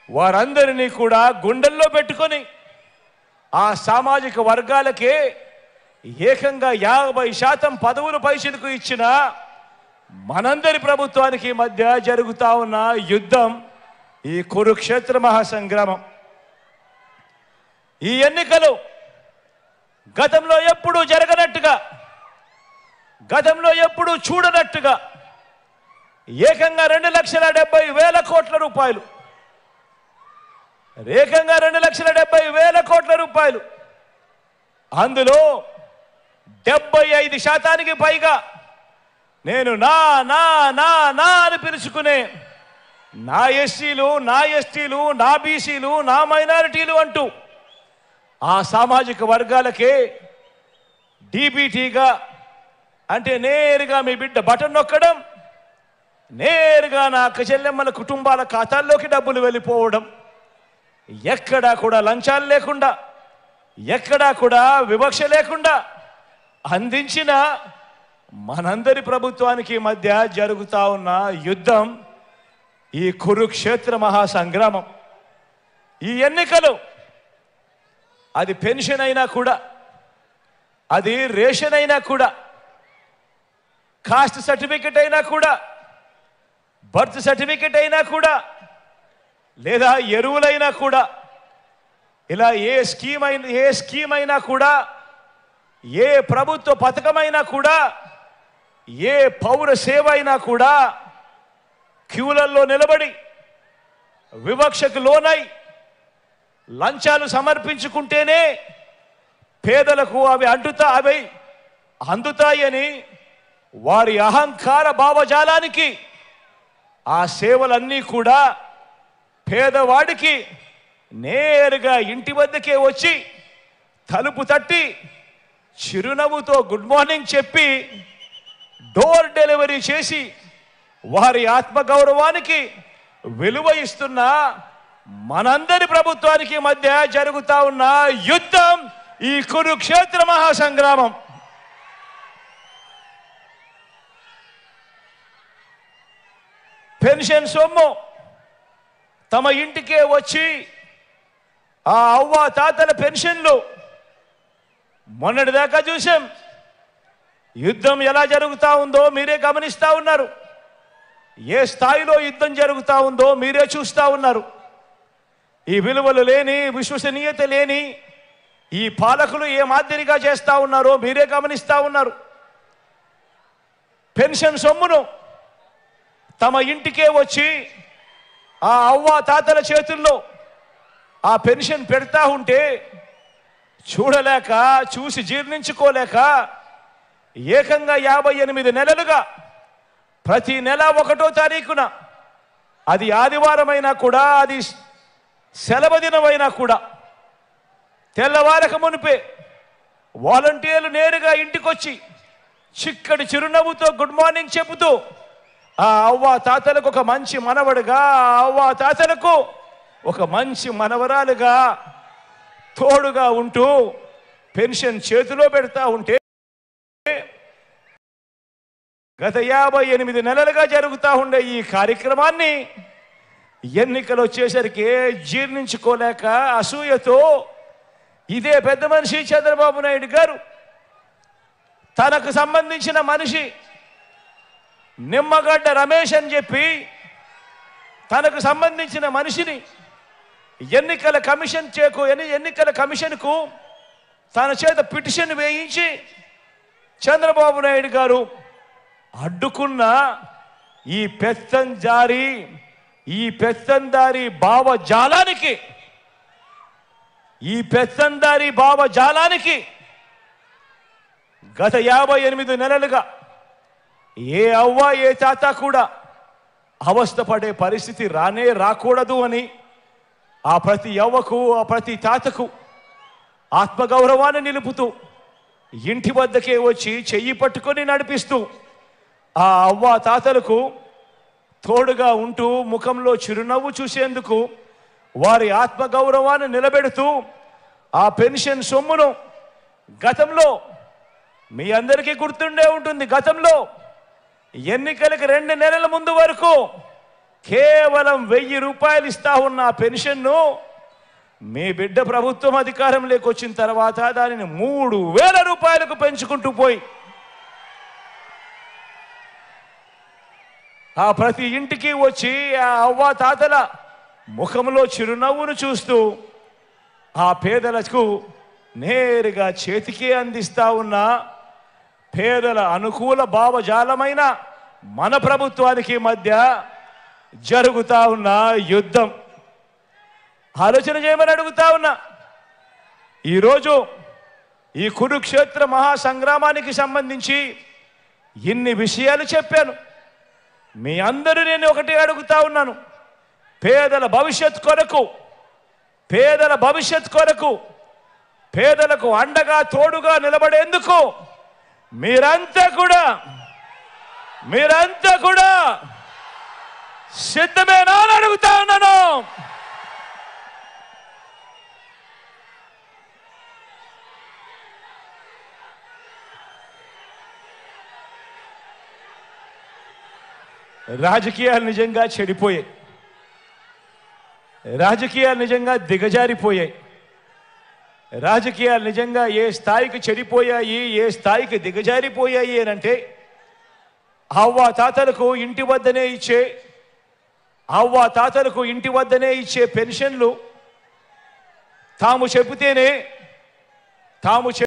వారందరినీ కూడా గుండెల్లో పెట్టుకొని ఆ సామాజిక వర్గాలకే ఏకంగా 50% పదవులు పైచిలకు ఇచ్చిన మనందరి ప్రభుత్వానికి మధ్య జరుగుతా ఉన్న యుద్ధం ఈ కురుక్షేత్ర మహాసంగ్రామం. ఈ ఎన్నికలు గతంలో ఎప్పుడూ జరగనట్టుగా, గతంలో ఎప్పుడూ చూడనట్టుగా ఏకంగా 2,70,000 కోట్ల రూపాయలు, ఏకంగా 2,70,000 కోట్ల రూపాయలు, అందులో 75% పైగా నేను నా నా నా నా అని పిలుచుకునే నా ఎస్సీలు, నా ఎస్టీలు, నా బీసీలు, నా మైనారిటీలు అంటూ ఆ సామాజిక వర్గాలకే డీబీటీగా, అంటే నేరుగా మీ బిడ్డ బటన్ నొక్కడం, నేరుగా నా చెల్లెమ్మల కుటుంబాల ఖాతాల్లోకి డబ్బులు వెళ్ళిపోవడం, ఎక్కడా కూడా లంచాలు లేకుండా, ఎక్కడా కూడా వివక్ష లేకుండా అందించిన మనందరి ప్రభుత్వానికి మధ్య జరుగుతా ఉన్న యుద్ధం ఈ కురుక్షేత్ర మహాసంగ్రామం. ఈ ఎన్నికలు అది పెన్షన్ అయినా కూడా, అది రేషన్ అయినా కూడా, కాస్ట్ సర్టిఫికెట్ అయినా కూడా, బర్త్ సర్టిఫికెట్ అయినా కూడా, లేదా ఎరువులైనా కూడా, ఇలా ఏ స్కీమ్ అయినా కూడా, ఏ ప్రభుత్వ పథకమైనా కూడా, ఏ పౌర సేవ అయినా కూడా క్యూలల్లో నిలబడి వివక్షకు లోనై లంచాలు సమర్పించుకుంటేనే పేదలకు అవి అందుతాయని వారి అహంకార భావజాలానికి ఆ సేవలన్నీ కూడా పేదవాడికి నేరుగా ఇంటి వద్దకే వచ్చి తలుపు తట్టి చిరునవ్వుతో గుడ్ మార్నింగ్ చెప్పి డోర్ డెలివరీ చేసి వారి ఆత్మగౌరవానికి విలువ ఇస్తున్న మనందరి ప్రభుత్వానికి మధ్య జరుగుతా ఉన్న యుద్ధం ఈ కురుక్షేత్ర మహాసంగ్రామం. పెన్షన్ సొమ్ము తమ ఇంటికే వచ్చి ఆ అవ్వ తాతల పెన్షన్లు మొన్నటిదాకా చూసాం. యుద్ధం ఎలా జరుగుతా ఉందో మీరే గమనిస్తా ఉన్నారు. ఏ స్థాయిలో యుద్ధం జరుగుతా ఉందో మీరే చూస్తా ఉన్నారు. ఈ విలువలు లేని, విశ్వసనీయత లేని ఈ పాలకులు ఏ మాదిరిగా చేస్తా ఉన్నారో మీరే గమనిస్తా ఉన్నారు. పెన్షన్ సొమ్మును తమ ఇంటికే వచ్చి ఆ అవ్వ తాతల చేతుల్లో ఆ పెన్షన్ పెడతా ఉంటే చూడలేక, చూసి జీర్ణించుకోలేక ఏకంగా 58 నెలలుగా ప్రతి నెల 1వ తారీఖున, అది ఆదివారమైనా కూడా, అది సెలవు దినమైనా కూడా, తెల్లవారక మునిపే వాలంటీర్లు నేరుగా ఇంటికొచ్చి చిక్కడి చిరునవ్వుతో గుడ్ మార్నింగ్ చెబుతూ ఆ అవ్వ తాతలకు ఒక మంచి మనవడుగా, ఆ అవ్వ తాతలకు ఒక మంచి మనవరాలుగా తోడుగా ఉంటూ పెన్షన్ చేతిలో పెడతా ఉంటే గత 58 నెలలుగా జరుగుతూ ఉండే ఈ కార్యక్రమాన్ని ఎన్నికలు వచ్చేసరికి జీర్ణించుకోలేక అసూయతో ఇదే పెద్ద మనిషి చంద్రబాబు నాయుడు గారు తనకు సంబంధించిన మనిషి నిమ్మగడ్డ రమేష్ అని చెప్పి తనకు సంబంధించిన మనిషిని ఎన్నికల కమిషన్కు తన చేత పిటిషన్ వేయించి చంద్రబాబు నాయుడు గారు అడ్డుకున్న ఈ పెత్తందారి భావజాలానికి గత 58 నెలలుగా ఏ అవ్వ ఏ తాత కూడా అవస్థపడే పరిస్థితి రాకూడదు అని ఆ ప్రతి అవ్వకు, ఆ ప్రతి తాతకు ఆత్మగౌరవాన్ని నిలుపుతూ ఇంటి వద్దకే వచ్చి చెయ్యి పట్టుకొని నడిపిస్తూ ఆ అవ్వ తాతలకు తోడుగా ఉంటూ ముఖంలో చిరునవ్వు చూసేందుకు వారి ఆత్మగౌరవాన్ని నిలబెడుతూ ఆ పెన్షన్ సొమ్మును గతంలో మీ అందరికీ గుర్తుండే ఉంటుంది. గతంలో ఎన్నికలకు 2 నెలల ముందు వరకు కేవలం 1000 రూపాయలు ఇస్తా ఉన్న ఆ పెన్షన్ను మీ బిడ్డ ప్రభుత్వం అధికారంలోకి వచ్చిన తర్వాత దానిని 3000 రూపాయలకు పెంచుకుంటూ పోయి ఆ ప్రతి ఇంటికి వచ్చి ఆ అవ్వ తాతల ముఖంలో చిరునవ్వును చూస్తూ ఆ పేదలకు నేరుగా చేతికి అందిస్తా ఉన్న పేదల అనుకూల భావజాలమైన మన ప్రభుత్వానికి మధ్య జరుగుతా ఉన్న యుద్ధం ఆలోచన చేయమని అడుగుతా ఉన్నా. ఈరోజు ఈ కురుక్షేత్ర మహాసంగ్రామానికి సంబంధించి ఇన్ని విషయాలు చెప్పాను. మీ అందరూ నేను ఒకటి అడుగుతా ఉన్నాను. పేదల భవిష్యత్ కొరకు పేదలకు అండగా తోడుగా నిలబడేందుకు మీరంతా కూడా సిద్ధమేనా అని అడుగుతా ఉన్నాను. రాజకీయాలు నిజంగా చెడిపోయాయి. రాజకీయాలు నిజంగా దిగజారిపోయాయి. రాజకీయాలు నిజంగా ఏ స్థాయికి చెడిపోయాయి, ఏ స్థాయికి దిగజారిపోయాయి అంటే అవ్వ తాతలకు ఇంటి వద్దనే ఇచ్చే పెన్షన్లు తాము చెబితేనే